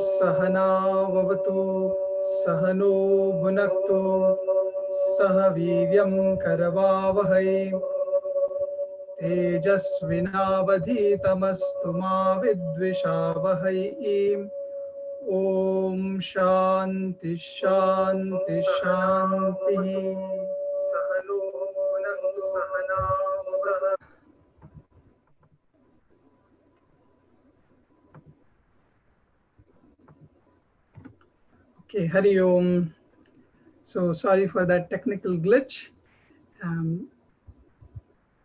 सहना भवतु सहनो भुनक्तु सह वीर्यं करवावहै तेजस्विनावधीतमस्तु मा विद्विषावहै। ओम शांति शांति शांति। सहनो भुनक्तु सहना सह। Okay, Hari Om. So sorry for that technical glitch.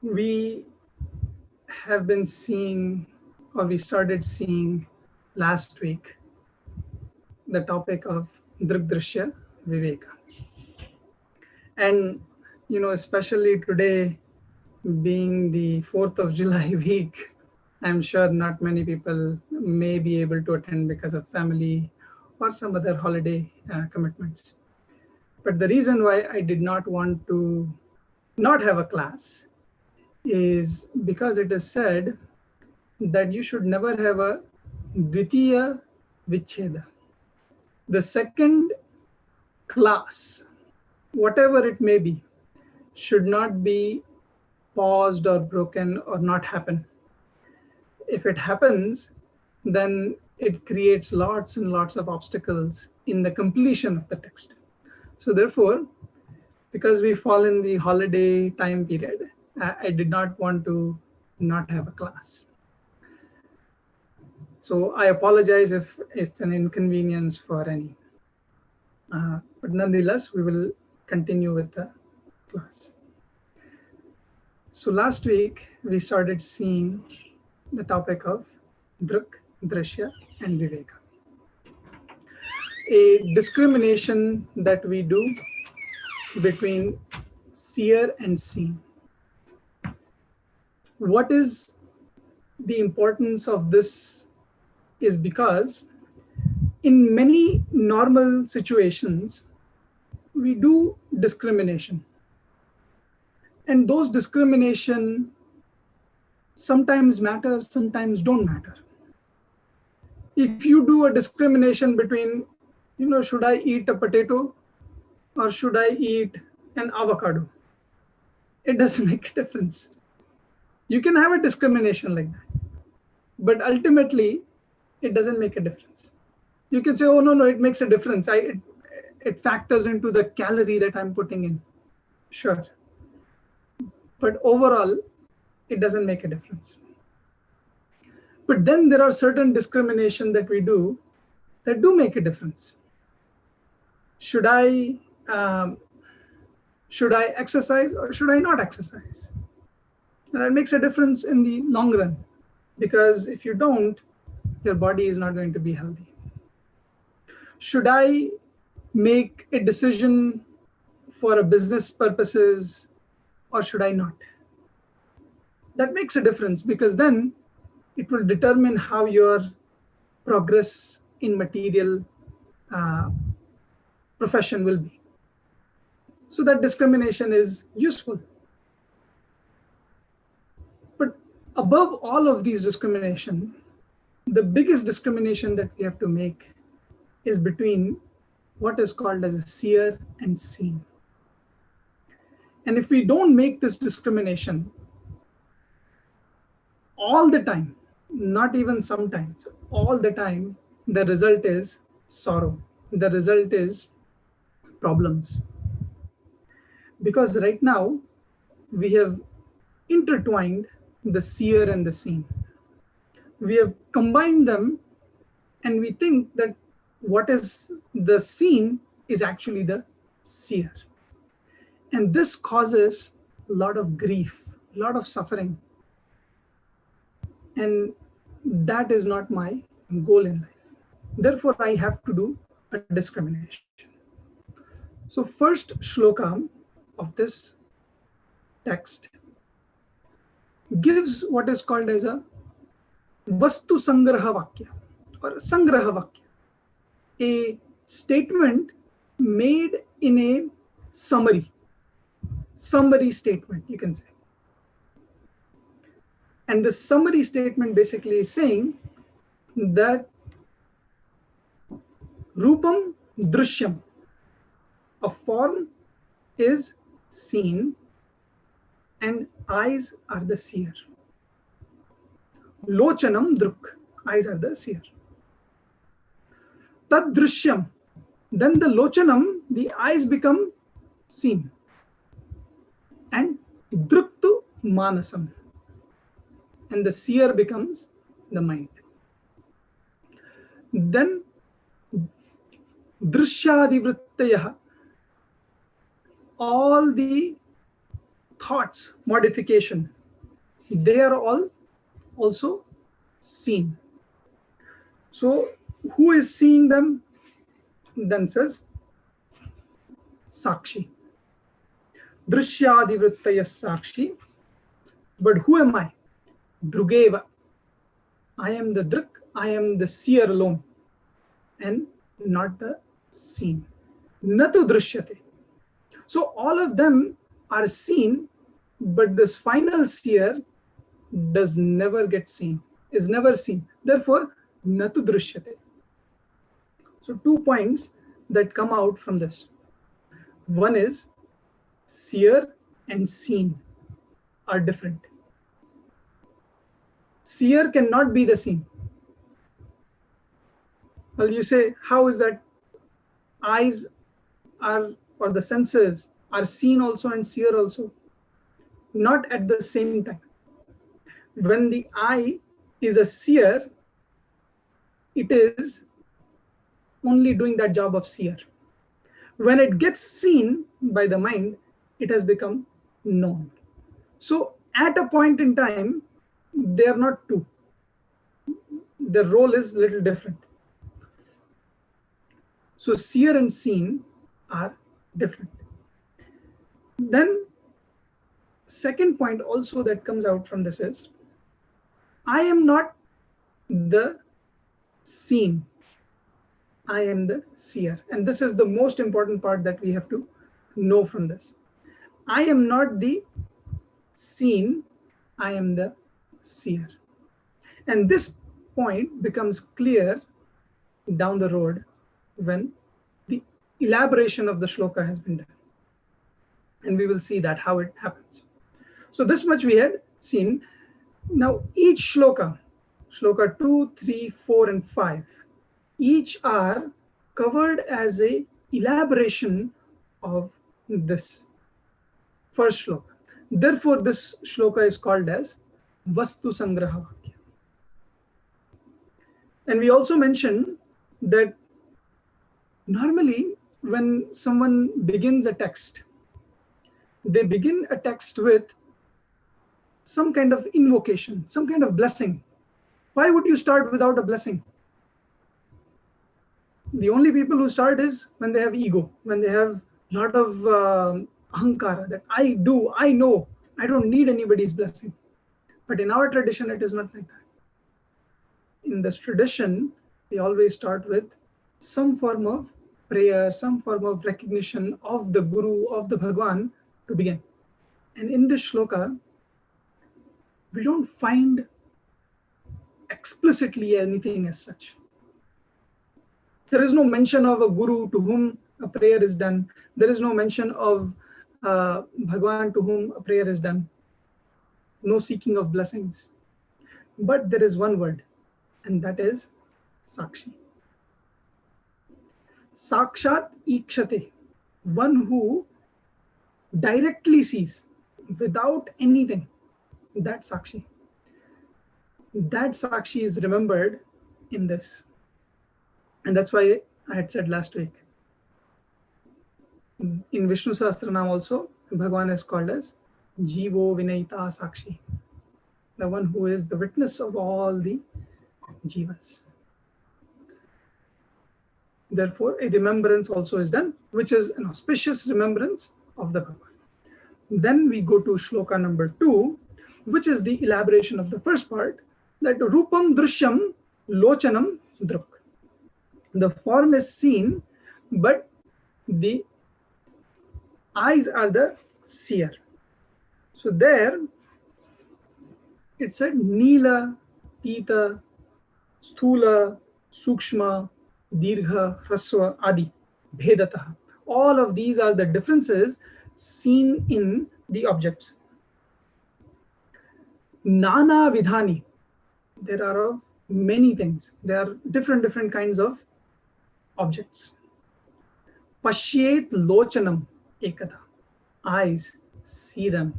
We have been seeing, or we started seeing last week, the topic of Drg Dryshya Viveka. And, especially today being the 4th of July week, I'm sure not many people may be able to attend because of family or some other holiday commitments. But the reason why I did not want to not have a class is because it is said that you should never have a Dvitiya Vichcheda. The second class, whatever it may be, should not be paused or broken or not happen. If it happens, then it creates lots and lots of obstacles in the completion of the text. So therefore, because we fall in the holiday time period, I did not want to not have a class. So I apologize if it's an inconvenience for any. But nonetheless, we will continue with the class. So last week, we started seeing the topic of Drg Dryshya and Viveka. A discrimination that we do between seer and seen. What is the importance of this is because in many normal situations, we do discrimination. And those discrimination sometimes matter, sometimes don't matter. If you do a discrimination between, should I eat a potato or should I eat an avocado? It doesn't make a difference. You can have a discrimination like that, but ultimately it doesn't make a difference. You can say, oh, no, it makes a difference. It factors into the calorie that I'm putting in. Sure. But overall, it doesn't make a difference. But then there are certain discrimination that we do that do make a difference. Should I exercise or should I not exercise? And that makes a difference in the long run, because if you don't, your body is not going to be healthy. Should I make a decision for a business purposes or should I not? That makes a difference, because then it will determine how your progress in material profession will be. So that discrimination is useful. But above all of these discrimination, the biggest discrimination that we have to make is between what is called as a seer and seen. And if we don't make this discrimination all the time, not even sometimes, all the time, the result is sorrow. The result is problems. Because right now, we have intertwined the seer and the seen. We have combined them, and we think that what is the seen is actually the seer. And this causes a lot of grief, a lot of suffering. And that is not my goal in life. Therefore, I have to do a discrimination. So first shloka of this text gives what is called as a vastu sangraha vakya or sangraha vakya, a statement made in a summary statement, you can say. And the summary statement basically is saying that Rupam Drishyam. A form is seen and eyes are the seer. Lochanam Druk. Eyes are the seer. Tad Drishyam. Then the Lochanam, the eyes become seen. And Druktu Manasam. And the seer becomes the mind. Then Drishyadivrittayah. All the thoughts, modification, they are all also seen. So who is seeing them? Then says Sakshi. Drishyadivrittaya Sakshi. But who am I? Drugeva. I am the Druk, I am the seer alone and not the seen. Natu Drishyate. So all of them are seen, but this final seer does never get seen, is never seen. Therefore, Natu Drishyate. So 2 points that come out from this. One is seer and seen are different. Seer cannot be the seen. Well, you say, how is that? Eyes are, or the senses are seen also and seer also. Not at the same time. When the eye is a seer, it is only doing that job of seer. When it gets seen by the mind, it has become known. So at a point in time, they are not two. Their role is a little different. So seer and seen are different. Then second point also that comes out from this is, I am not the seen, I am the seer. And this is the most important part that we have to know from this. I am not the seen, I am the seer. And this point becomes clear down the road when the elaboration of the shloka has been done. And we will see that how it happens. So this much we had seen. Now each shloka 2, 3, 4, and 5, each are covered as a elaboration of this first shloka. Therefore, this shloka is called as Vastu Sangraha Vakya. And we also mentioned that normally when someone begins a text, they begin a text with some kind of invocation, some kind of blessing. Why would you start without a blessing? The only people who start is when they have ego, when they have a lot of ahankara, that I know, I don't need anybody's blessing. But in our tradition, it is not like that. In this tradition, we always start with some form of prayer, some form of recognition of the Guru, of the Bhagwan to begin. And in this shloka, we don't find explicitly anything as such. There is no mention of a Guru to whom a prayer is done. There is no mention of Bhagwan to whom a prayer is done. No seeking of blessings. But there is one word, and that is Sakshi. Sakshat Ikshate, one who directly sees without anything. That Sakshi. That Sakshi is remembered in this. And that's why I had said last week. In Vishnu Sahasranam also, Bhagwan is called as Jivo Vinayita Sakshi, the one who is the witness of all the jivas. Therefore, a remembrance also is done, which is an auspicious remembrance of the Bhagwan. Then we go to shloka number 2, which is the elaboration of the first part, that Rupam Drishyam Lochanam Druk. The form is seen, but the eyes are the seer. So there it said Nila, Pita, Sthula, Sukshma, Dirgha, Hraswa, Adi, Bhedataha. All of these are the differences seen in the objects. Nana Vidhani. There are of many things. There are different kinds of objects. Pashyet Lochanam Ekada. Eyes see them.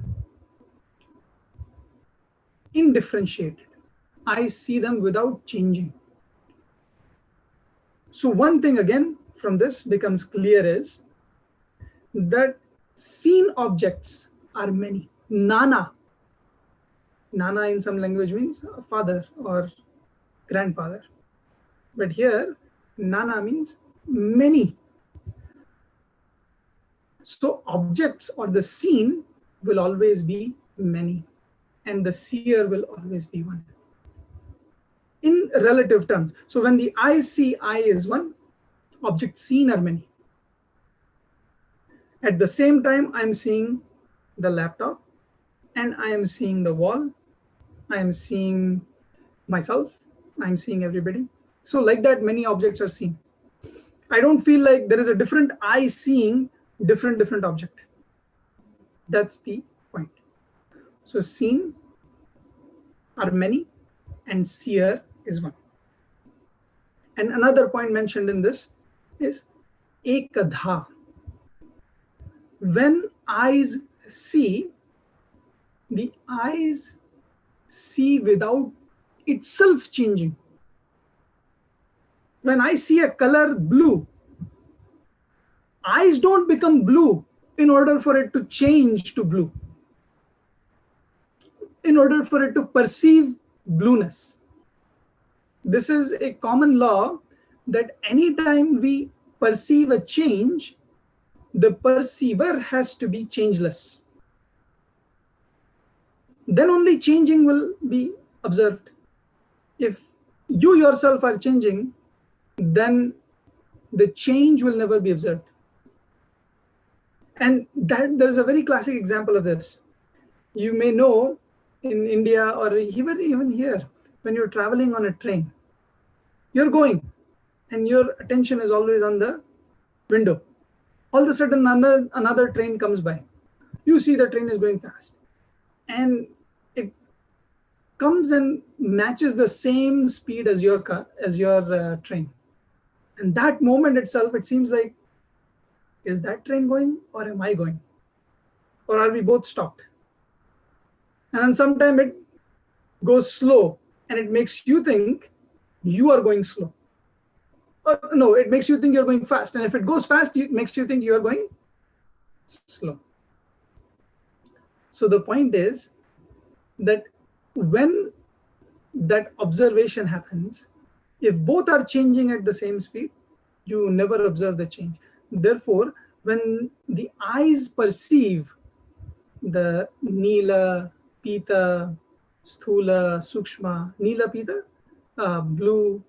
Indifferentiated. I see them without changing. So one thing again from this becomes clear is that seen objects are many. Nana. Nana in some language means father or grandfather. But here, Nana means many. So objects or the seen will always be many, and the seer will always be one. In relative terms. So when the eye see eye is one, objects seen are many. At the same time, I'm seeing the laptop, and I am seeing the wall, I am seeing myself, I'm seeing everybody. So like that, many objects are seen. I don't feel like there is a different eye seeing different object. That's the point. So seen are many and seer is one. And another point mentioned in this is ekadha. When eyes see, the eyes see without itself changing. When I see a color blue, eyes don't become blue in order for it to change to blue, in order for it to perceive blueness. This is a common law that anytime we perceive a change, the perceiver has to be changeless. Then only changing will be observed. If you yourself are changing, then the change will never be observed. And that there's a very classic example of this. You may know in India or even here, when you're traveling on a train, you're going and your attention is always on the window. All of a sudden another train comes by. You see the train is going fast, and it comes and matches the same speed as your car, as your train. And that moment itself, it seems like, is that train going or am I going? Or are we both stopped? And then sometime it goes slow and it makes you think you are going slow. Or no, it makes you think you're going fast. And if it goes fast, it makes you think you are going slow. So the point is that when that observation happens, if both are changing at the same speed, you never observe the change. Therefore, when the eyes perceive the Nila, Pita, Sthula, Sukshma, Nila, Pita, blue,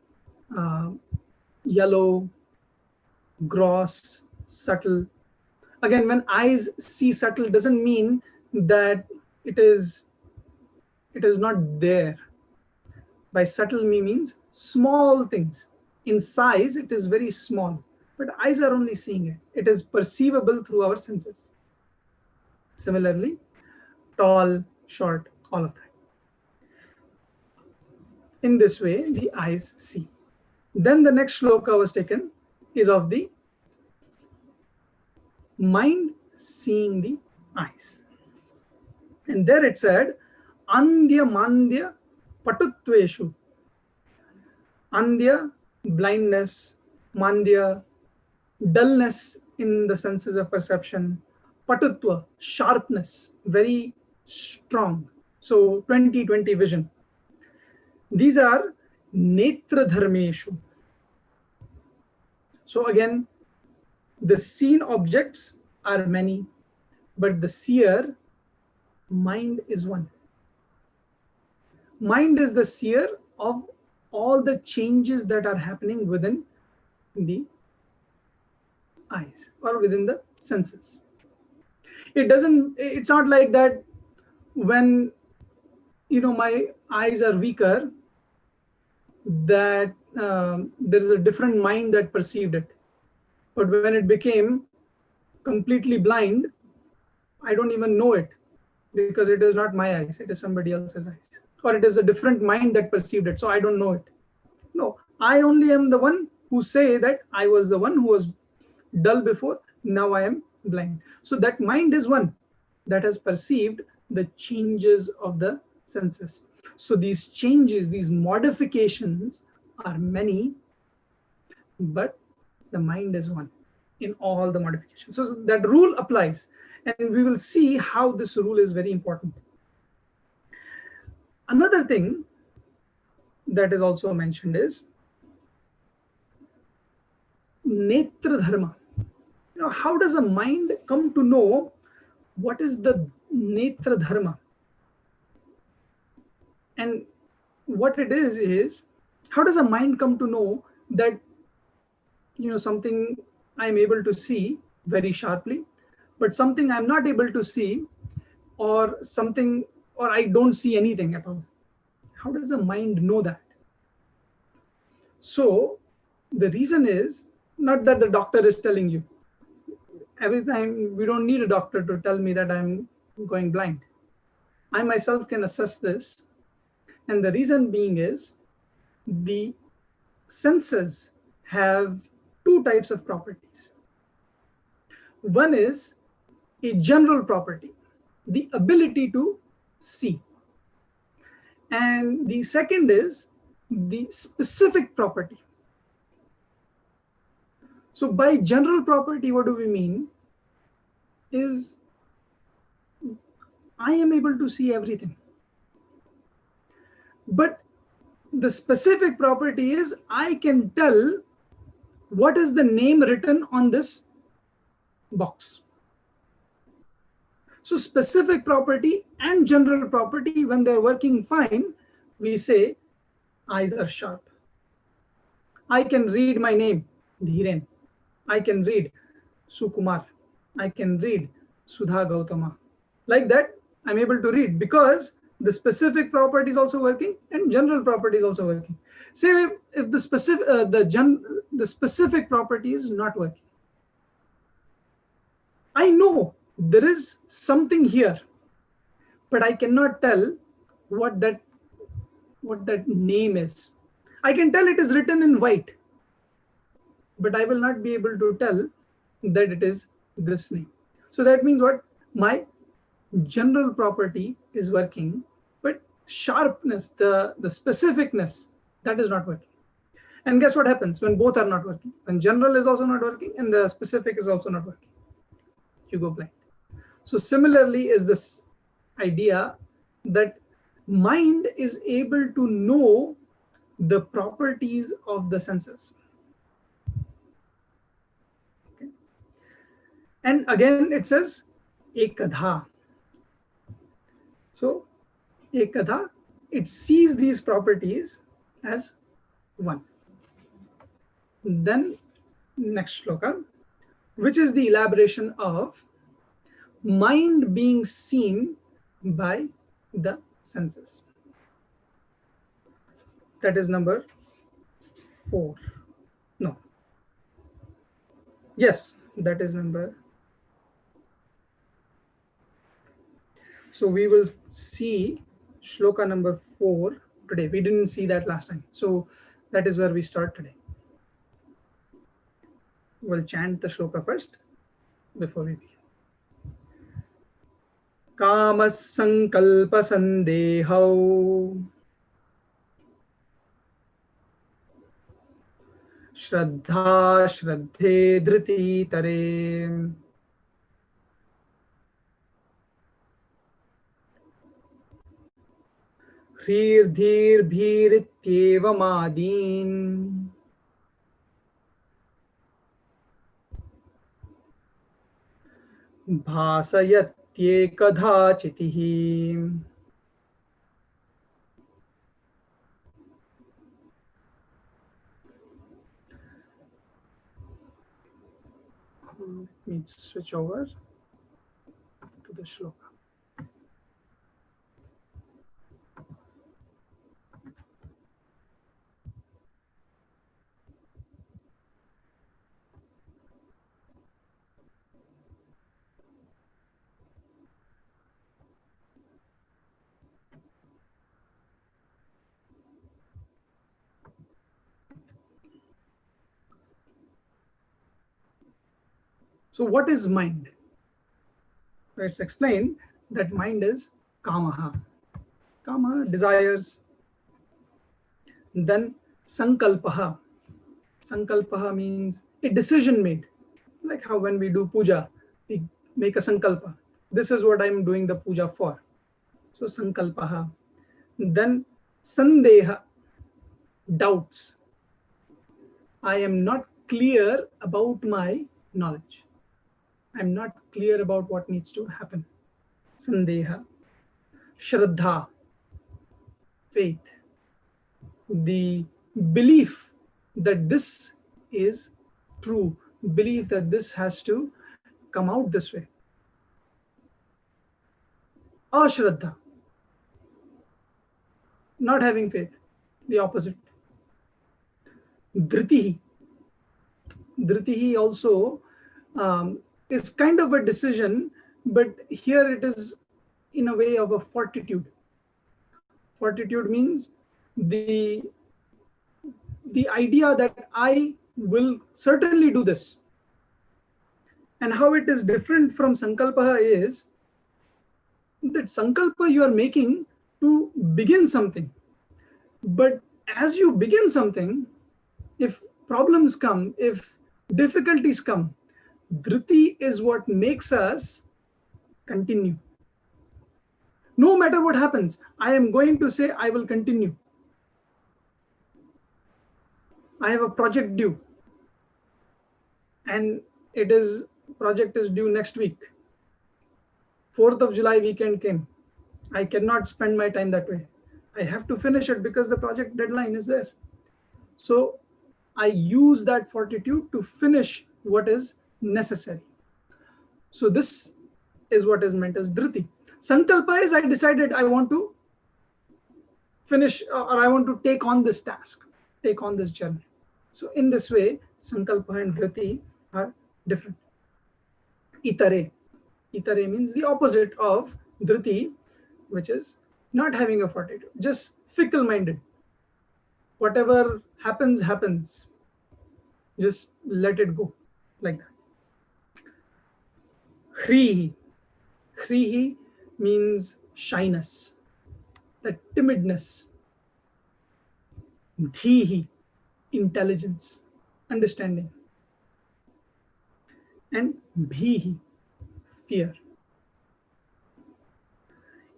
yellow, gross, subtle. Again, when eyes see subtle, doesn't mean that it is not there. By subtle means small things. In size, it is very small, but eyes are only seeing it. It is perceivable through our senses. Similarly, tall, short, all of that. In this way, the eyes see. Then the next shloka was taken is of the mind seeing the eyes. And there it said, Andhya Mandhya Patutveshu. Andhya, blindness, Mandhya, dullness in the senses of perception, Patutva, sharpness, very strong. So 20/20 vision. These are Netra Dharmeshu. So again, the seen objects are many, but the seer, mind is one. Mind is the seer of all the changes that are happening within the eyes or within the senses. It's not like that when my eyes are weaker, that there is a different mind that perceived it. But when it became completely blind, I don't even know it, because it is not my eyes, it is somebody else's eyes. Or it is a different mind that perceived it, so I don't know it. No, I only am the one who say that I was the one who was dull before, now I am blind. So that mind is one that has perceived the changes of the senses. So these changes, these modifications are many, but the mind is one in all the modifications. So that rule applies, and we will see how this rule is very important. Another thing that is also mentioned is netra dharma. How does a mind come to know what is the netra dharma? And what it is how does a mind come to know that something I'm able to see very sharply, but something I'm not able to see, or something, or I don't see anything at all? How does a mind know that? So the reason is not that the doctor is telling you. Every time, we don't need a doctor to tell me that I'm going blind. I myself can assess this. And the reason being is the senses have two types of properties. One is a general property, the ability to see. And the second is the specific property. So by general property, what do we mean? Is I am able to see everything. But the specific property is I can tell what is the name written on this box. So specific property and general property, when they're working fine, we say eyes are sharp. I can read my name, Dhiren. I can read Sukumar. I can read Sudha Gautama. Like that, I'm able to read because the specific property is also working and general property is also working. Say if the specific property is not working, I know there is something here, but I cannot tell what that name is. I can tell it is written in white, but I will not be able to tell that it is this name. So that means what? My general property is working, but sharpness, the specificness, that is not working. And guess what happens when both are not working? When general is also not working and the specific is also not working, you go blind. So similarly is this idea that mind is able to know the properties of the senses. Okay. And again it says ekadha. So ekadha, it sees these properties as one. Then next shloka, which is the elaboration of mind being seen by the senses. That is number 4. No. Yes, that is number. So we will see shloka number 4 today. We didn't see that last time. So that is where we start today. We'll chant the shloka first before we begin. Kama sankalpa sandehau Shraddha Shraddhe Dhriti Tare Hrir Dhir Bhir Madin Bhasayatyekadhachitihi. Let me switch over to the shloka. So what is mind? It's explained that mind is kamaha. Kama, desires. Then sankalpaha. Sankalpaha means a decision made. Like how when we do puja, we make a sankalpa. This is what I'm doing the puja for. So sankalpaha. Then sandeha, doubts. I am not clear about my knowledge. I'm not clear about what needs to happen. Sandeha. Shraddha, faith. The belief that this is true, belief that this has to come out this way. Ashraddha, not having faith, the opposite. Dhritihi. Dhritihi also is kind of a decision, but here it is in a way of a fortitude. Fortitude means the idea that I will certainly do this. And how it is different from sankalpa is that sankalpa you are making to begin something. But as you begin something, if problems come, if difficulties come, dhriti is what makes us continue. No matter what happens, I am going to say I will continue. I have a project due, and project is due next week. 4th of July weekend came. I cannot spend my time that way. I have to finish it because the project deadline is there. So I use that fortitude to finish what is necessary. So this is what is meant as dhriti. Sankalpa is I decided I want to finish or I want to take on this task, take on this journey. So in this way, sankalpa and dhriti are different. Itare. Itare means the opposite of dhriti, which is not having a fortitude, just fickle-minded. Whatever happens, happens. Just let it go, like that. Hrihi. Hrihi means shyness, that timidness. Dhihi, intelligence, understanding. And bhihi, fear.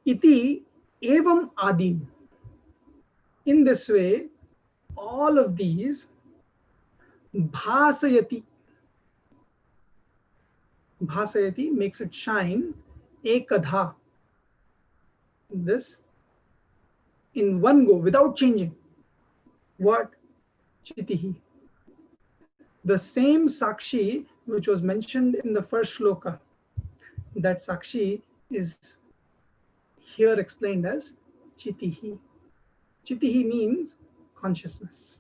Iti evam adim. In this way, all of these bhasayati. Bhasayati makes it shine. Ekadha. This in one go without changing. What? Chitihi. The same Sakshi which was mentioned in the first shloka, that Sakshi is here explained as Chitihi. Chitihi means consciousness.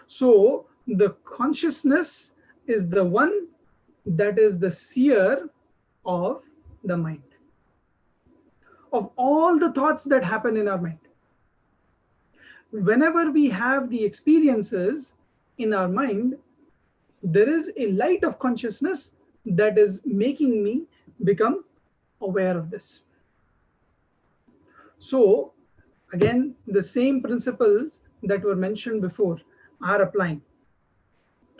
So the consciousness is the one that is the seer of the mind, of all the thoughts that happen in our mind. Whenever we have the experiences in our mind, there is a light of consciousness that is making me become aware of this. So again, the same principles that were mentioned before are applying.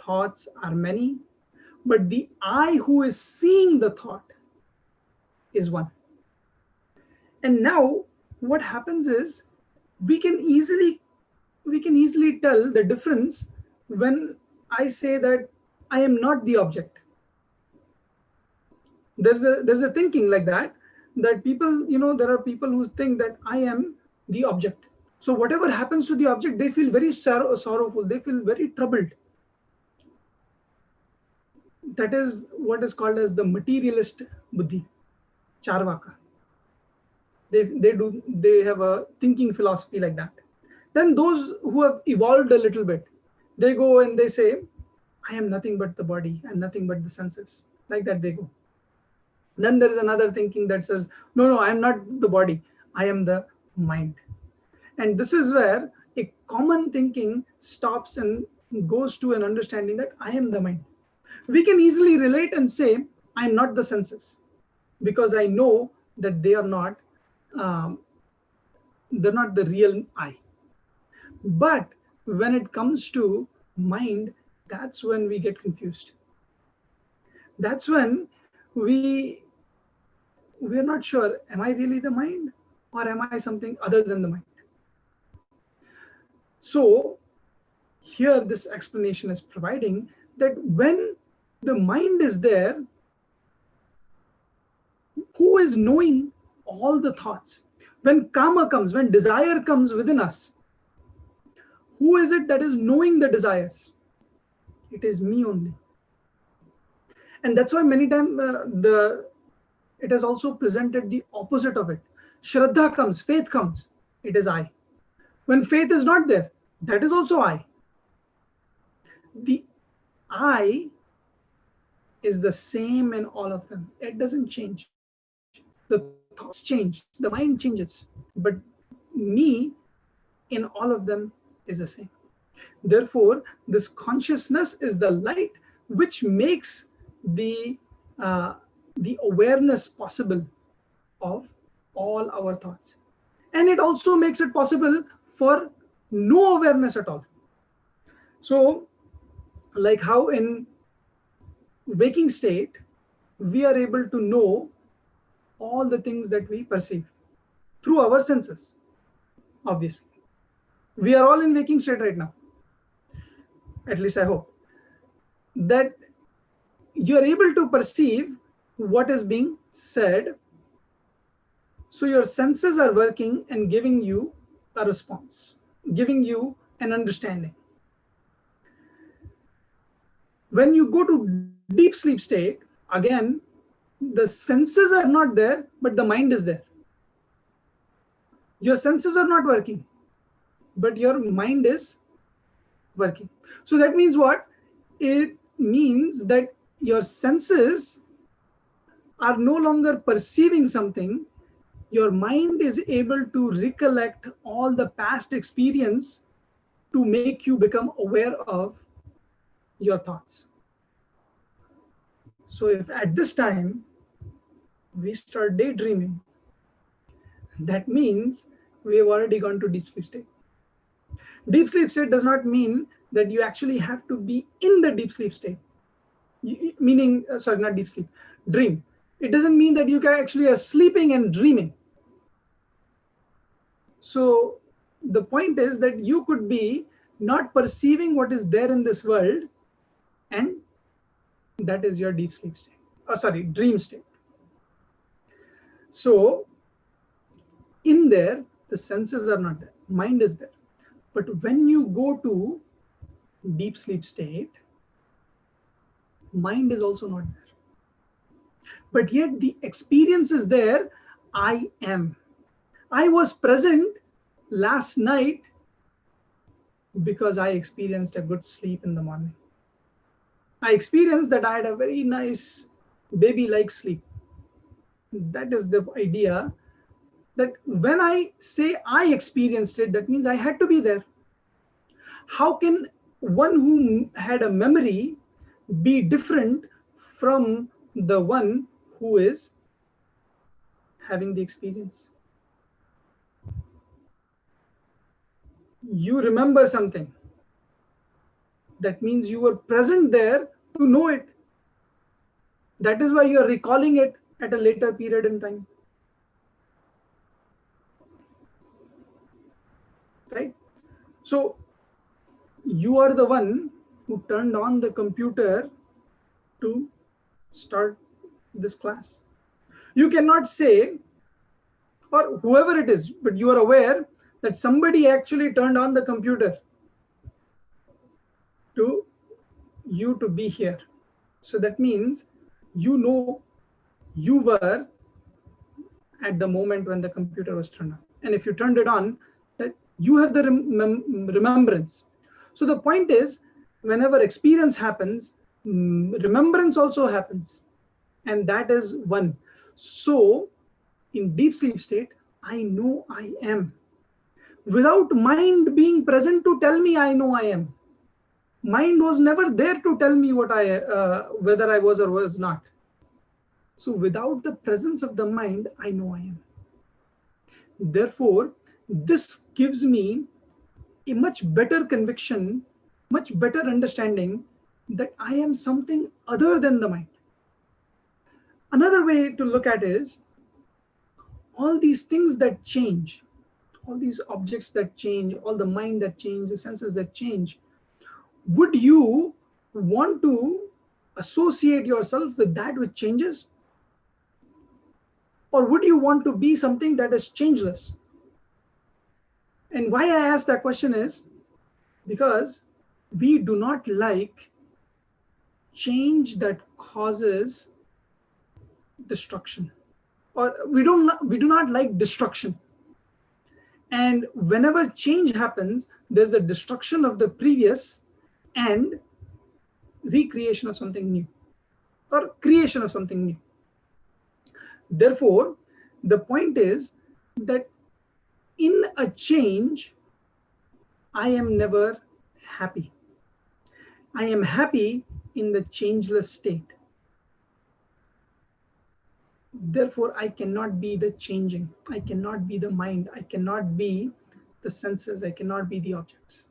Thoughts are many, but the I who is seeing the thought is one. And now what happens is we can easily tell the difference when I say that I am not the object. There's a thinking like that people, there are people who think that I am the object. So whatever happens to the object, they feel very sorrowful, they feel very troubled. That is what is called as the materialist buddhi, charvaka. They have a thinking philosophy like that. Then those who have evolved a little bit, they go and they say, I am nothing but the body, I am nothing but the senses. Like that they go. Then there is another thinking that says, no, I am not the body, I am the mind. And this is where a common thinking stops and goes to an understanding that I am the mind. We can easily relate and say, I'm not the senses, because I know that um, they're not the real I. But when it comes to mind, that's when we get confused. That's when we're not sure, am I really the mind, or am I something other than the mind? So here this explanation is providing that when the mind is there, who is knowing all the thoughts? When karma comes, when desire comes within us, who is it that is knowing the desires? It is me only. And that's why many times it has also presented the opposite of it. Shraddha comes, faith comes, it is I. When faith is not there, that is also I. The I is the same in all of them. It doesn't change. The thoughts change, the mind changes, but me in all of them is the same. Therefore, this consciousness is the light which makes the awareness possible of all our thoughts, and it also makes it possible for no awareness at all. So, like how in waking state we are able to know all the things that we perceive through our senses. Obviously, we are all in waking state right now. At least I hope that you're able to perceive what is being said. So your senses are working and giving you a response, giving you an understanding. When you go to deep sleep state, again, the senses are not there, but the mind is there. Your senses are not working, but your mind is working. So that means what? It means that your senses are no longer perceiving something. Your mind is able to recollect all the past experience to make you become aware of your thoughts. So if at this time we start daydreaming, that means we have already gone to deep sleep state. Deep sleep state does not mean that you actually have to be in the deep sleep state. Meaning, sorry, not deep sleep, dream. It doesn't mean that you actually are sleeping and dreaming. So the point is that you could be not perceiving what is there in this world, and that is your deep sleep state. Oh, sorry, dream state. So in there, the senses are not there, mind is there. But when you go to deep sleep state, mind is also not there. But yet the experience is there. I am. I was present last night because I experienced a good sleep in the morning. I experienced that I had a very nice baby-like sleep. That is the idea, that when I say I experienced it, that means I had to be there. How can one who had a memory be different from the one who is having the experience? You remember something. That means you were present there to know it. That is why you are recalling it at a later period in time. Right? So you are the one who turned on the computer to start this class. You cannot say, or whoever it is, but you are aware that somebody actually turned on the computer to you to be here. So that means you know you were at the moment when the computer was turned on. And if you turned it on, that you have the remembrance. So the point is, whenever experience happens, remembrance also happens. And that is one. So in deep sleep state, I know I am. Without mind being present to tell me I know I am. Mind was never there to tell me whether I was or was not. So without the presence of the mind, I know I am. Therefore, this gives me a much better conviction, much better understanding that I am something other than the mind. Another way to look at it is all these things that change, all these objects that change, all the mind that change, the senses that change. Would you want to associate yourself with that which changes? Or would you want to be something that is changeless? And why I ask that question is because we do not like change that causes destruction, or we do not like destruction. And whenever change happens, there's a destruction of the previous and recreation of something new, or creation of something new. Therefore, the point is that in a change, I am never happy. I am happy in the changeless state. Therefore, I cannot be the changing. I cannot be the mind. I cannot be the senses. I cannot be the objects.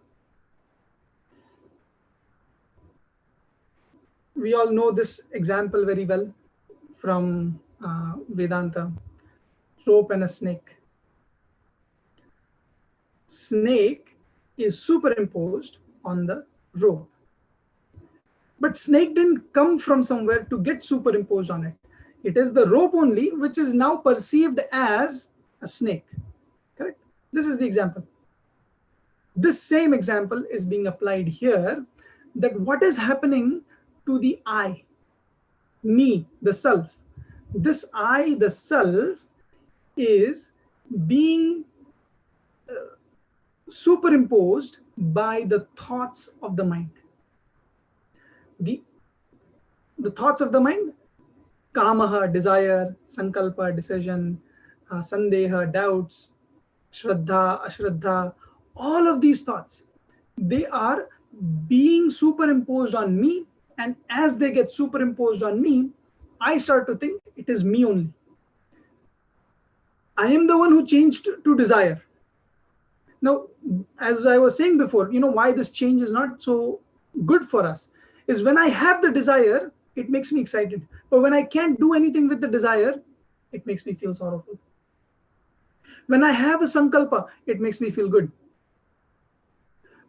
We all know this example very well from Vedanta, rope and a snake. Snake is superimposed on the rope. But snake didn't come from somewhere to get superimposed on it. It is the rope only which is now perceived as a snake. Correct? This is the example. This same example is being applied here, that what is happening to the I, me, the self. This I, the self, is being superimposed by the thoughts of the mind. The thoughts of the mind, kamaha, desire, sankalpa, decision, sandeha, doubts, shraddha, ashraddha, all of these thoughts, they are being superimposed on me, and as they get superimposed on me, I start to think it is me only. I am the one who changed to desire. Now, as I was saying before, why this change is not so good for us is when I have the desire, it makes me excited. But when I can't do anything with the desire, it makes me feel sorrowful. When I have a sankalpa, it makes me feel good.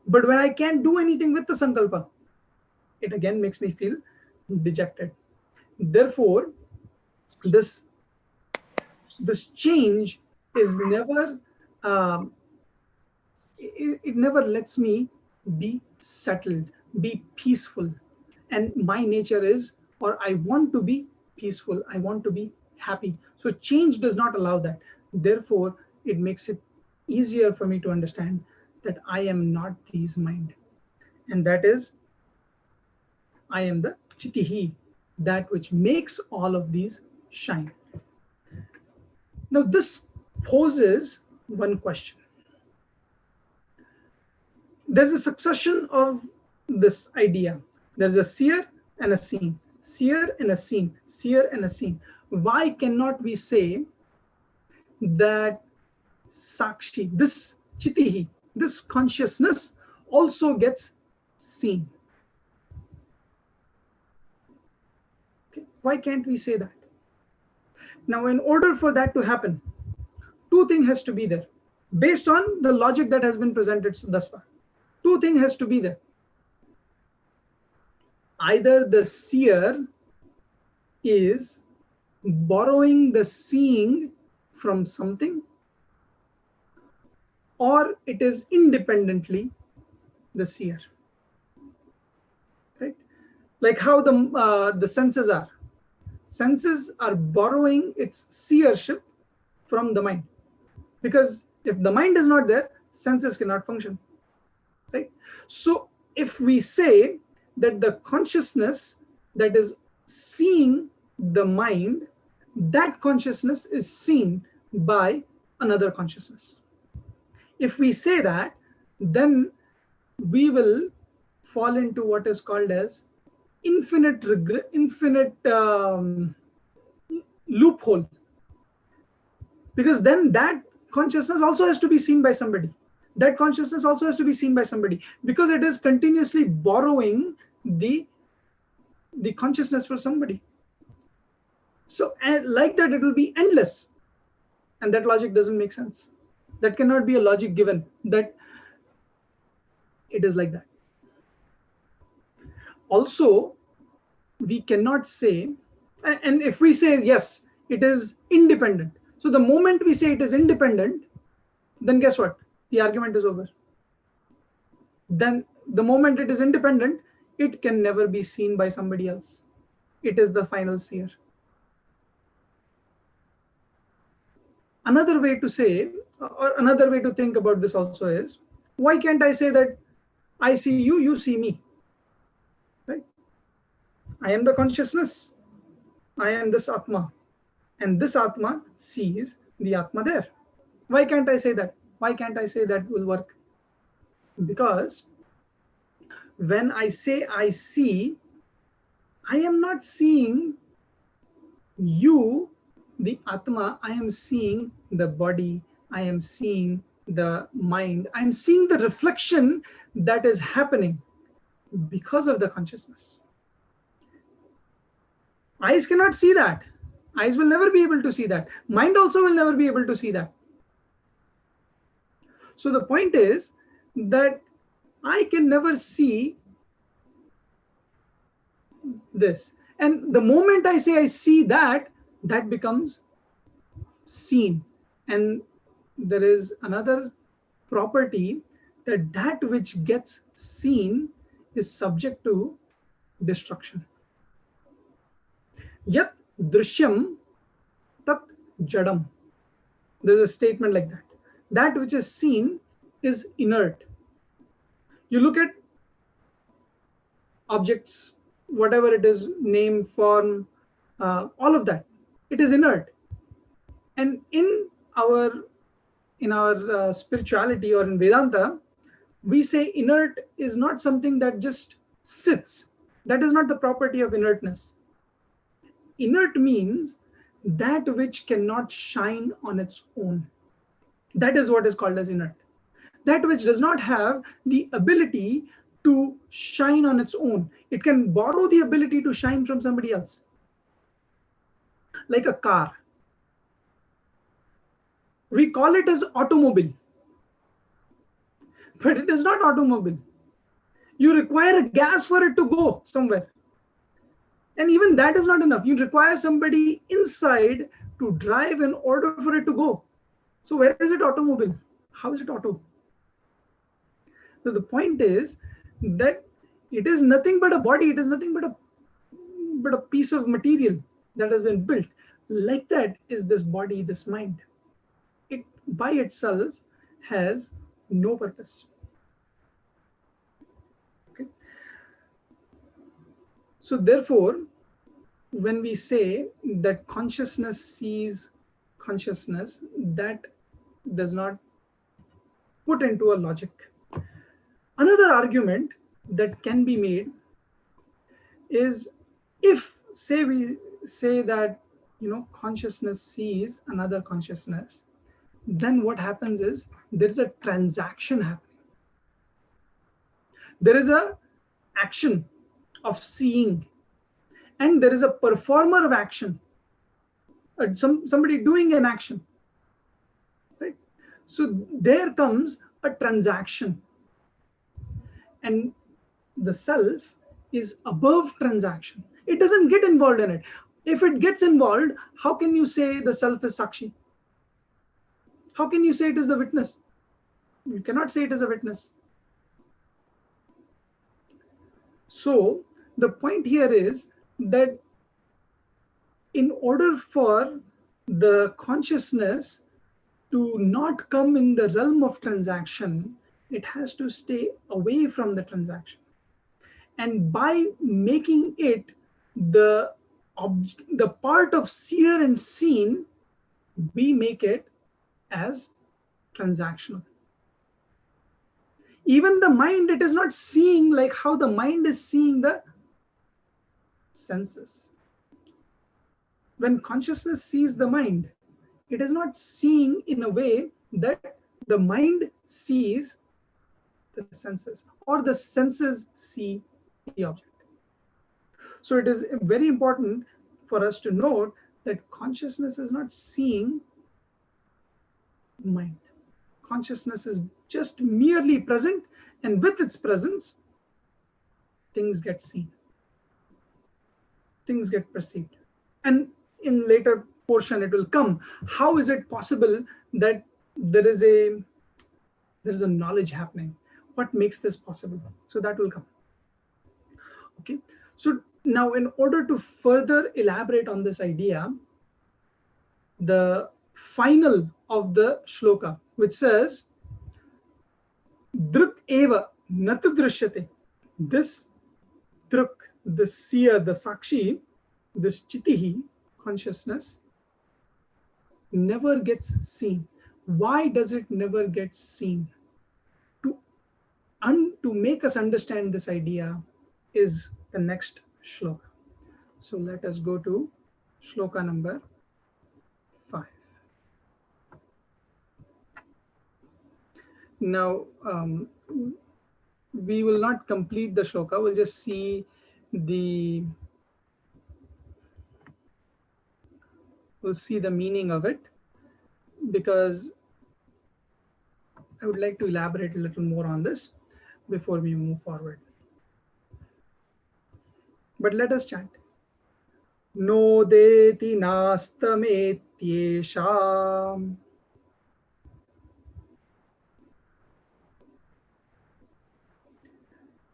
But when I can't do anything with the sankalpa, it again makes me feel dejected. Therefore, this change is never, it never lets me be settled, be peaceful. And my nature is, or I want to be peaceful, I want to be happy. So change does not allow that. Therefore, it makes it easier for me to understand that I am not these mind. And that is, I am the chitihi, that which makes all of these shine. Now, this poses one question. There's a succession of this idea. There's a seer and a seen, seer and a seen, seer and a seen. Why cannot we say that sakshi, this chitihi, this consciousness also gets seen? Okay. Why can't we say that? Now, in order for that to happen, two things has to be there. Based on the logic that has been presented thus far, two things has to be there. Either the seer is borrowing the seeing from something, or it is independently the seer. Right? Like how the senses are. Senses are borrowing its seership from the mind. Because if the mind is not there, senses cannot function. Right? So if we say that the consciousness that is seeing the mind, that consciousness is seen by another consciousness. If we say that, then we will fall into what is called as infinite loophole, because then that consciousness also has to be seen by somebody. That consciousness also has to be seen by somebody, because it is continuously borrowing the consciousness for somebody. So like that, it will be endless, and that logic doesn't make sense. That cannot be a logic given that it is like that. Also, we cannot say, and if we say yes, it is independent. So the moment we say it is independent, then guess what? The argument is over. Then the moment it is independent, it can never be seen by somebody else. It is the final seer. Another way to say, or another way to think about this also is, why can't I say that I see you, you see me? Right? I am the consciousness. I am this Atma. And this Atma sees the Atma there. Why can't I say that? Why can't I say that will work? Because when I say I see, I am not seeing you, the Atma. I am seeing the body. I am seeing the mind. I am seeing the reflection that is happening because of the consciousness. Eyes cannot see that. Eyes will never be able to see that. Mind also will never be able to see that. So the point is that I can never see this. And the moment I say I see that, that becomes seen. And there is another property, that that which gets seen is subject to destruction. Yat drishyam tat jadam. There's a statement like that. That which is seen is inert. You look at objects, whatever it is, name, form, all of that, it is inert. And in our spirituality, or in Vedanta, we say inert is not something that just sits. That is not the property of inertness. Inert means that which cannot shine on its own. That is what is called as inert. That which does not have the ability to shine on its own. It can borrow the ability to shine from somebody else. Like a car. We call it as automobile. But it is not automobile. You require gas for it to go somewhere. And even that is not enough. You require somebody inside to drive in order for it to go. So where is it automobile? How is it auto? So the point is that it is nothing but a body. It is nothing but a piece of material that has been built. Like that is this body, this mind. It by itself has no purpose. Okay. So therefore, when we say that consciousness sees consciousness, that does not put into a logic. Another argument that can be made is, if say we say that consciousness sees another consciousness, then what happens is there is a transaction happening. There is a action of seeing, and there is a performer of action, somebody doing an action, right? So there comes a transaction, and the self is above transaction. It doesn't get involved in it. If it gets involved, how can you say the self is Sakshi? How can you say it is the witness? You cannot say it is a witness. So the point here is that in order for the consciousness to not come in the realm of transaction, it has to stay away from the transaction. And by making it the part of seer and seen, we make it as transactional. Even the mind, it is not seeing like how the mind is seeing the senses. When consciousness sees the mind, it is not seeing in a way that the mind sees the senses or the senses see the object. So it is very important for us to note that consciousness is not seeing mind. Consciousness is just merely present, and with its presence, things get seen, things get perceived. And in later portion it will come, how is it possible that there is a knowledge happening? What makes this possible? So that will come. Okay. So now, in order to further elaborate on this idea, the final of the shloka, which says, Drg eva nat drishyate. This druk, this seer, the sakshi, this chitihi, consciousness, never gets seen. Why does it never get seen? To make us understand this idea is the next shloka. So let us go to shloka number 5. Now, we will not complete the shloka, we'll just see the meaning of it, because I would like to elaborate a little more on this before we move forward. But let us chant. No deti nastametyesha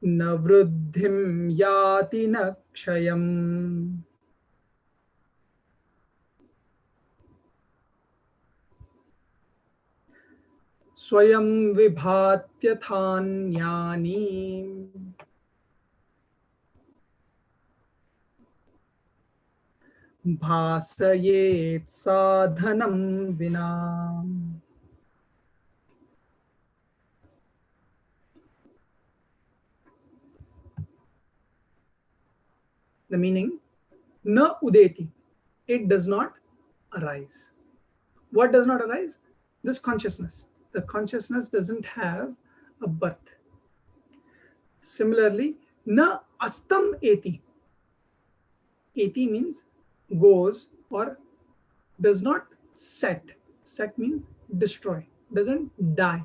na vruddhim yati na kshayam swayam vibhatyathaanyani bhasayet sadhanam vina. The meaning, na udeti, it does not arise. What does not arise? This consciousness. The consciousness doesn't have a birth. Similarly, na astam eti. Eti means goes or does not set. Set means destroy, doesn't die.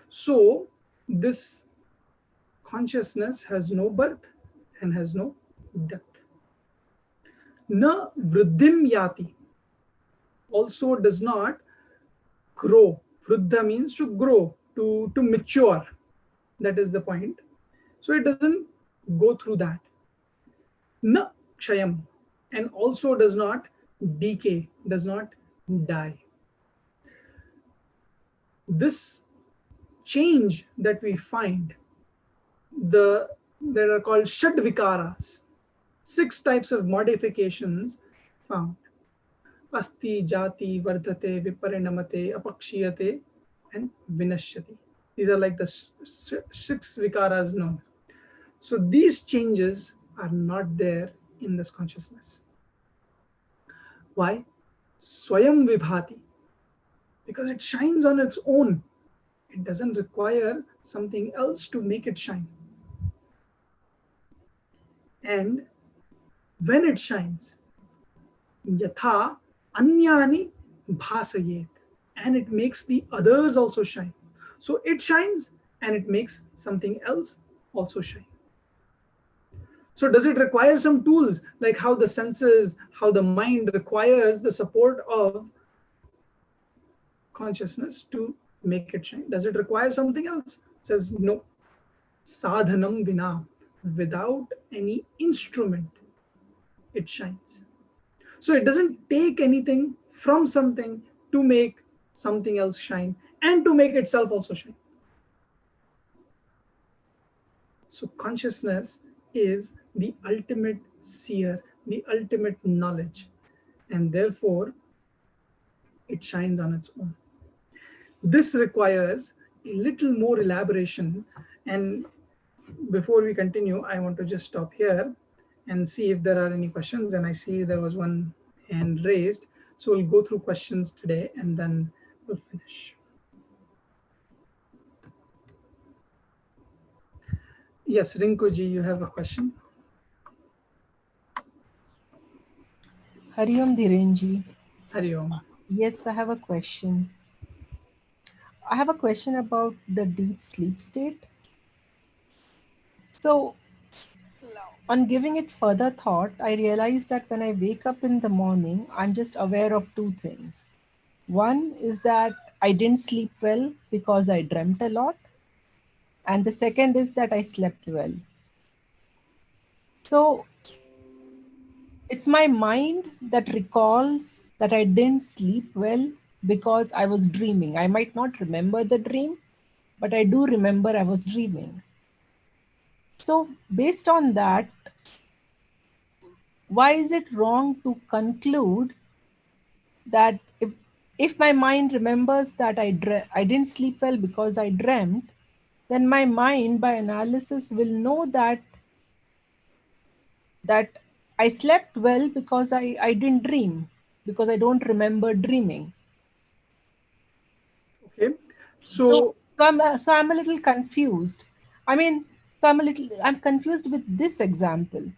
So this consciousness has no birth and has no death. Na vriddhim yati, also does not grow. Vriddha means to grow, to mature. That is the point. So it doesn't go through that. Na kshayam, and also does not decay, does not die. This change that we find, that are called shad vikaras, 6 types of modifications found. Asti, jati, vardhate, viparinamate, apakshiyate, and vinashyati. These are like the 6 vikaras known. So these changes are not there in this consciousness. Why? Swayam vibhati. Because it shines on its own. It doesn't require something else to make it shine. And when it shines, yatha anyani bhasayet, and it makes the others also shine. So it shines and it makes something else also shine. So does it require some tools, like how the senses, how the mind requires the support of consciousness to make it shine? Does it require something else? It says no. Sadhanam vina, without any instrument, it shines. So it doesn't take anything from something to make something else shine and to make itself also shine. So consciousness is the ultimate seer, the ultimate knowledge, and therefore it shines on its own. This requires a little more elaboration. And before we continue, I want to just stop here and see if there are any questions. And I see there was one hand raised. So we'll go through questions today and then we'll finish. Yes, Rinkuji, you have a question? Hari Om Dhirenji. Hari Om. Yes, I have a question. I have a question about the deep sleep state. So, on giving it further thought, I realize that when I wake up in the morning, I'm just aware of two things. One is that I didn't sleep well because I dreamt a lot, and the second is that I slept well. So, it's my mind that recalls that I didn't sleep well because I was dreaming. I might not remember the dream, but I do remember I was dreaming. So, based on that, why is it wrong to conclude that if my mind remembers that I didn't sleep well because I dreamt, then my mind by analysis will know that I slept well because I didn't dream, because I don't remember dreaming. Okay. So, So, so I'm a little confused. I mean, I'm confused with this example.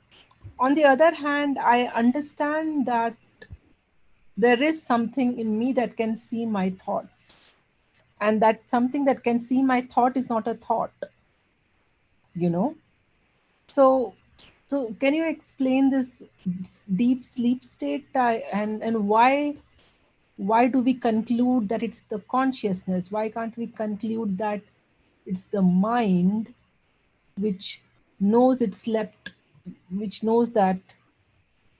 On the other hand, I understand that there is something in me that can see my thoughts, and that something that can see my thought is not a thought, you know. So so can you explain this deep sleep state, and why do we conclude that it's the consciousness? Why can't we conclude that it's the mind which knows it slept, which knows that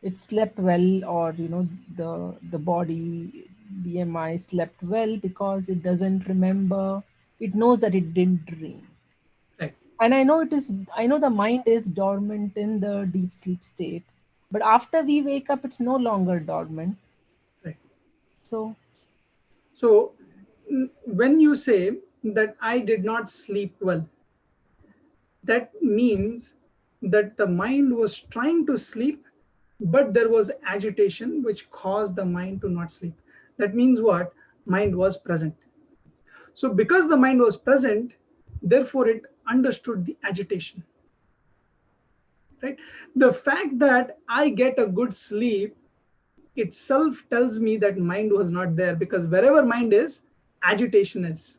it slept well, or the body, BMI, slept well because it doesn't remember, it knows that it didn't dream. right, And I know the mind is dormant in the deep sleep state, but after we wake up it's no longer dormant. right. So So, when you say that I did not sleep well, that means that the mind was trying to sleep, but there was agitation which caused the mind to not sleep. That means what? Mind was present. So, because the mind was present, therefore it understood the agitation. Right? The fact that I get a good sleep itself tells me that mind was not there, because wherever mind is, agitation is.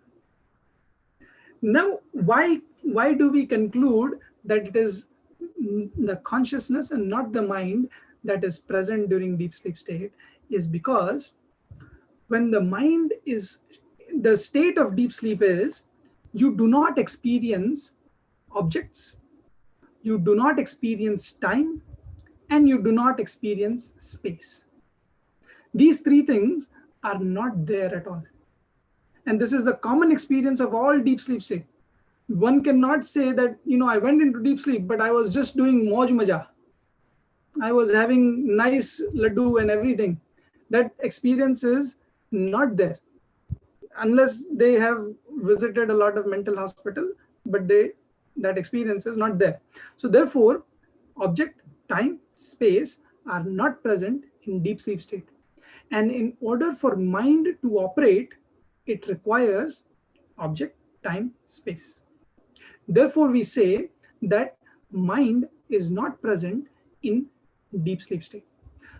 Now, why do we conclude that it is the consciousness and not the mind that is present during deep sleep state? Is because when the mind is, the state of deep sleep is, you do not experience objects, you do not experience time, and you do not experience space. These three things are not there at all. And this is the common experience of all deep sleep state. One cannot say that, I went into deep sleep, but I was just doing moj maja. I was having nice laddu and everything. That experience is not there unless they have visited a lot of mental hospital, but that experience is not there. So therefore, object, time, space are not present in deep sleep state. And in order for mind to operate, it requires object, time, space. Therefore, we say that mind is not present in deep sleep state.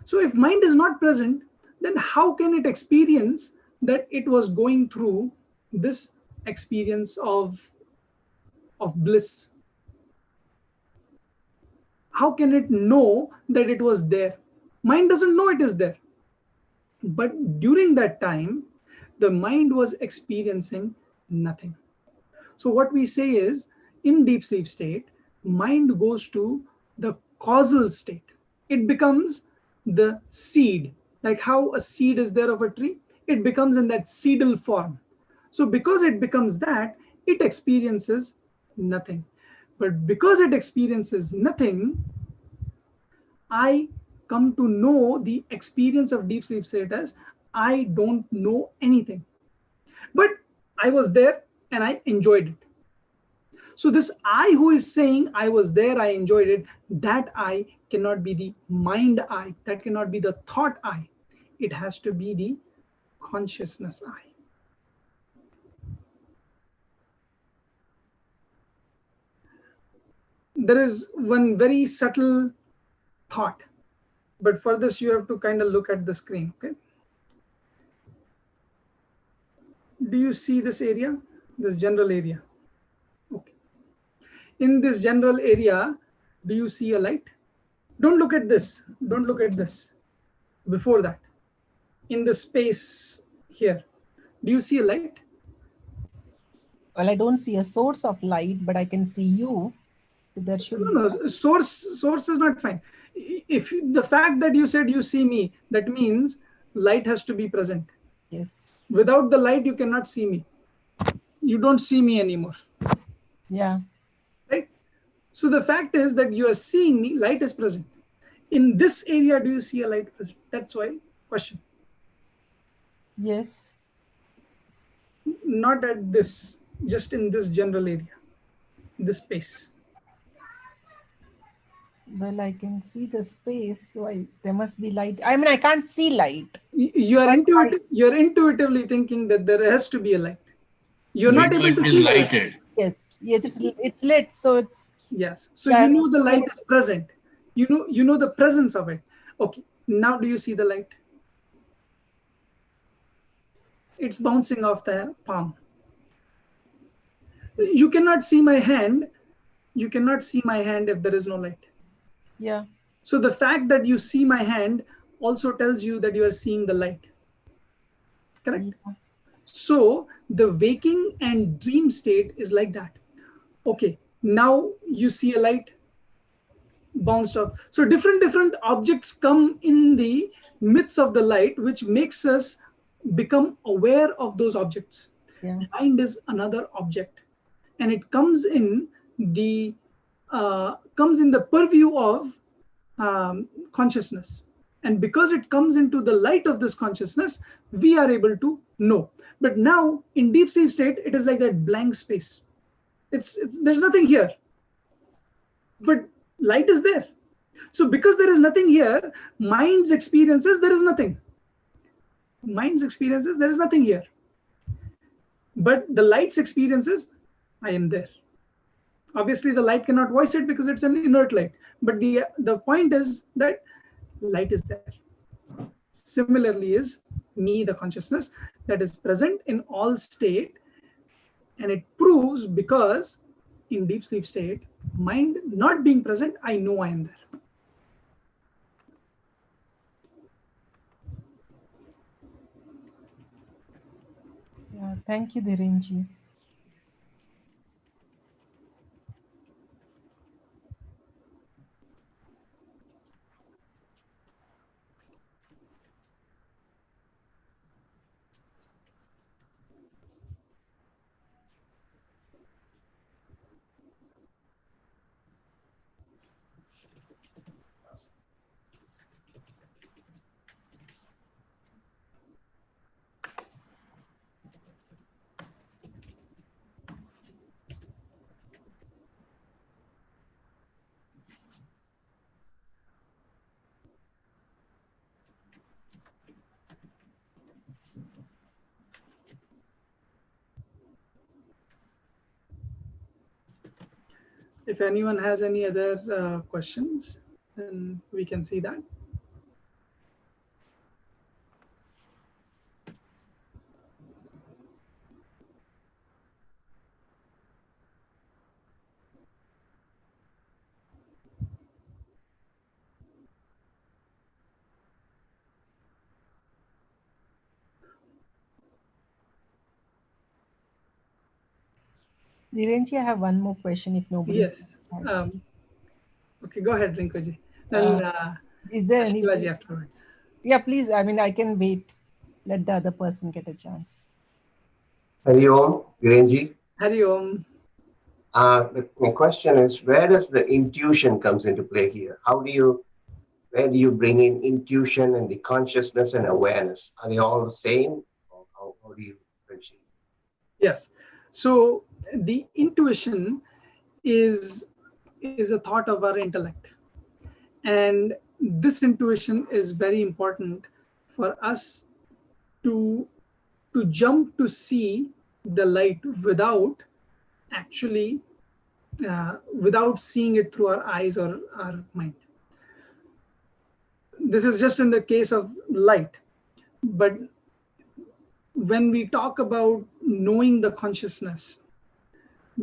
So, if mind is not present, then how can it experience that it was going through this experience of bliss? How can it know that it was there? Mind doesn't know it is there. But during that time, the mind was experiencing nothing. So, what we say is, in deep sleep state, mind goes to the causal state. It becomes the seed, like how a seed is there of a tree, it becomes in that seedal form. So, because it becomes that, it experiences nothing. But because it experiences nothing, I come to know the experience of deep sleep state as I don't know anything. But I was there, and I enjoyed it. So this I who is saying I was there, I enjoyed it, that I cannot be the mind I, that cannot be the thought I. It has to be the consciousness I. There is one very subtle thought, but for this you have to kind of look at the screen. Okay, do you see this area, this general area? Okay, in this general area, do you see a light? Don't look at this, don't look at this. Before that, in the space here, do you see a light? Well, I don't see a source of light, but I can see you. There should no source is not fine. If the fact that you said you see me, that means light has to be present. Yes. Without the light you cannot see me. You don't see me anymore. Yeah. Right? So the fact is that you are seeing me, light is present. In this area, do you see a light present? That's why question. Yes. Not at this, just in this general area, this space. Well, I can see the space, so there must be light. I mean, I can't see light. You're intuitively thinking that there has to be a light. You're We not know able it to is feel it. lighted. Yes, it's lit, so it's. Yes. So Yeah, you know the light is present. You know the presence of it. Okay. Now do you see the light? It's bouncing off the palm. You cannot see my hand. You cannot see my hand if there is no light. Yeah. So the fact that you see my hand also tells you that you are seeing the light. Correct? Yeah. So the waking and dream state is like that. Okay, now you see a light bounced off. So different objects come in the midst of the light, which makes us become aware of those objects. Yeah. Mind is another object, and it comes in the purview of consciousness. And because it comes into the light of this consciousness, we are able to know. But now in deep sleep state, it is like that blank space. It's there's nothing here, but light is there. So because there is nothing here, mind's experiences, there is nothing. Mind's experiences, there is nothing here. But the light's experiences, I am there. Obviously, the light cannot voice it because it's an inert light. But the point is that light is there. Similarly is me, the consciousness that is present in all state. And it proves because in deep sleep state, mind not being present, I know I am there. Yeah. Thank you, Dhirenji. If anyone has any other questions, then we can see that. Dhirenji, I have one more question if nobody. Yes. Okay, go ahead, Rinkuji. Then Is there any? Shivaji afterwards. Yeah, please. I mean, I can wait. Let the other person get a chance. Hari Om, Dhirenji. Hari Om. My question is, where does the intuition comes into play here? Where do you bring in intuition and the consciousness and awareness? Are they all the same? Or how do you differentiate? Yes. So the intuition is a thought of our intellect, and this intuition is very important for us to jump to see the light without actually without seeing it through our eyes or our mind. This is just in the case of light, but when we talk about knowing the consciousness,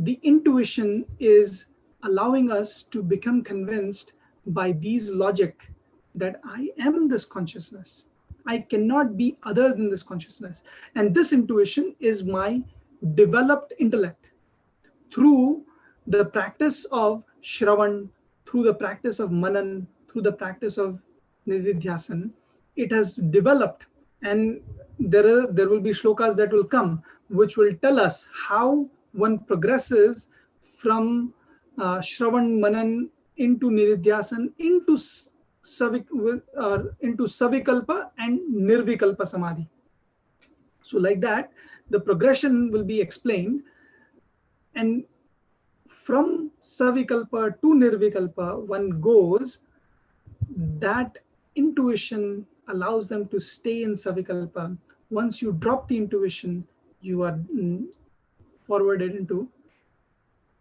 the intuition is allowing us to become convinced by these logic that I am this consciousness. I cannot be other than this consciousness. And this intuition is my developed intellect. Through the practice of Shravan, through the practice of Manan, through the practice of Nididhyasan, it has developed. And there will be shlokas that will come which will tell us how one progresses from Shravan, Manan into Nididhyasan, into into Savikalpa and Nirvikalpa Samadhi. So like that, the progression will be explained. And from Savikalpa to Nirvikalpa, one goes, that intuition allows them to stay in Savikalpa. Once you drop the intuition, you are forwarded into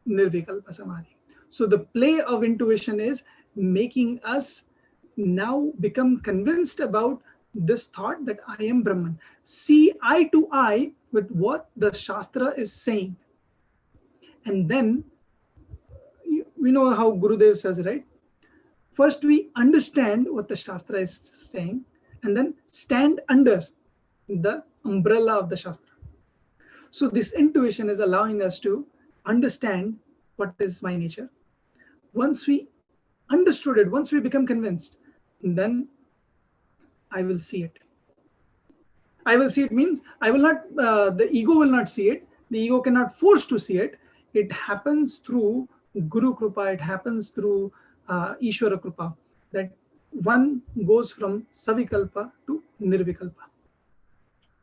Nirvikalpa Samadhi. So the play of intuition is making us now become convinced about this thought that I am Brahman. See eye to eye with what the Shastra is saying. And then, we know how Gurudev says, right? First, we understand what the Shastra is saying, and then stand under the umbrella of the Shastra. So this intuition is allowing us to understand what is my nature. Once we understood it, once we become convinced, then I will see it. I will see it means I will not, the ego will not see it. The ego cannot force to see it. It happens through Guru Krupa, it happens through Ishvara Krupa, that one goes from Savikalpa to Nirvikalpa.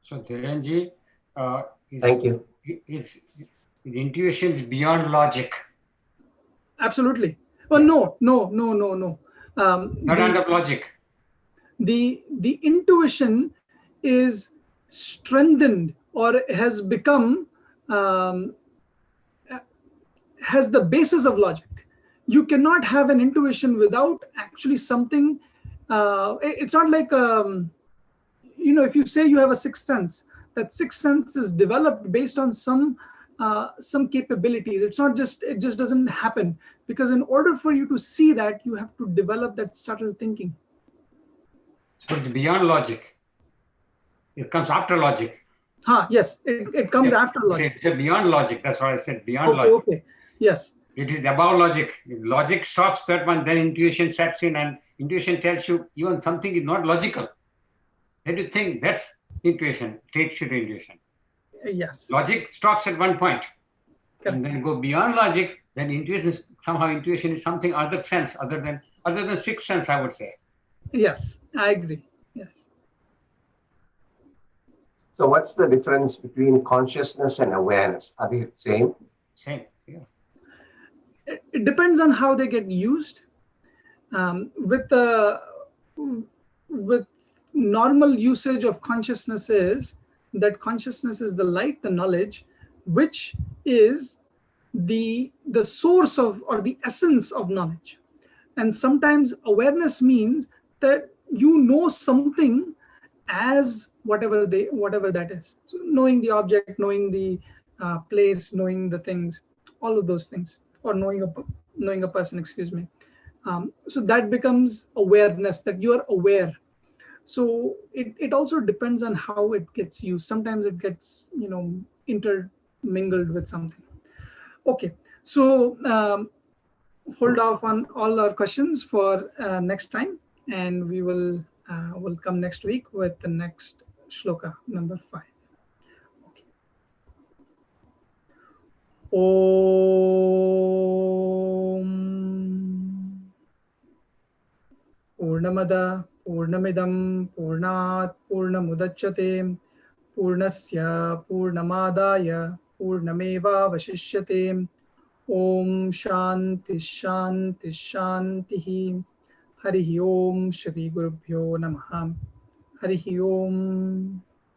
So Dhirenji, Thank you. Is intuition is beyond logic. Absolutely. Oh, no. Not under logic. The intuition is strengthened or has become, has the basis of logic. You cannot have an intuition without actually something. It's not like, if you say you have a sixth sense, that sixth sense is developed based on some capabilities. It's not just, it just doesn't happen, because in order for you to see that, you have to develop that subtle thinking. So it's beyond logic. It comes after logic. Yes, it comes after logic. It's beyond logic. That's what I said. Beyond logic. Okay. Yes. It is above logic. If logic stops that one, then intuition sets in, and intuition tells you even something is not logical. Then you think that's intuition, takes you to intuition. Yes. Logic stops at one point. Correct. And then go beyond logic, then intuition is something other sense, other than sixth sense, I would say. Yes, I agree. Yes. So what's the difference between consciousness and awareness? Are they the same? Same, yeah. It depends on how they get used. With normal usage of consciousness is that consciousness is the light, the knowledge, which is the source of, or the essence of knowledge. And sometimes awareness means that you know something as whatever that is. So knowing the object, knowing the place, knowing the things, all of those things, or knowing a person, excuse me. So that becomes awareness, that you are aware. So it also depends on how it gets used. Sometimes it gets, intermingled with something. Okay, so hold off on all our questions for next time, and we will come next week with the next shloka, number 5. Okay. Om Purnamada Purnamidam Purnat Purnamudachyate Purnasya Purnamadaya पूर्णमेवावशिष्यते। ओम शांति शांति शांति। हरि ओम। श्री गुरुभ्यो नमः। हरि ओम।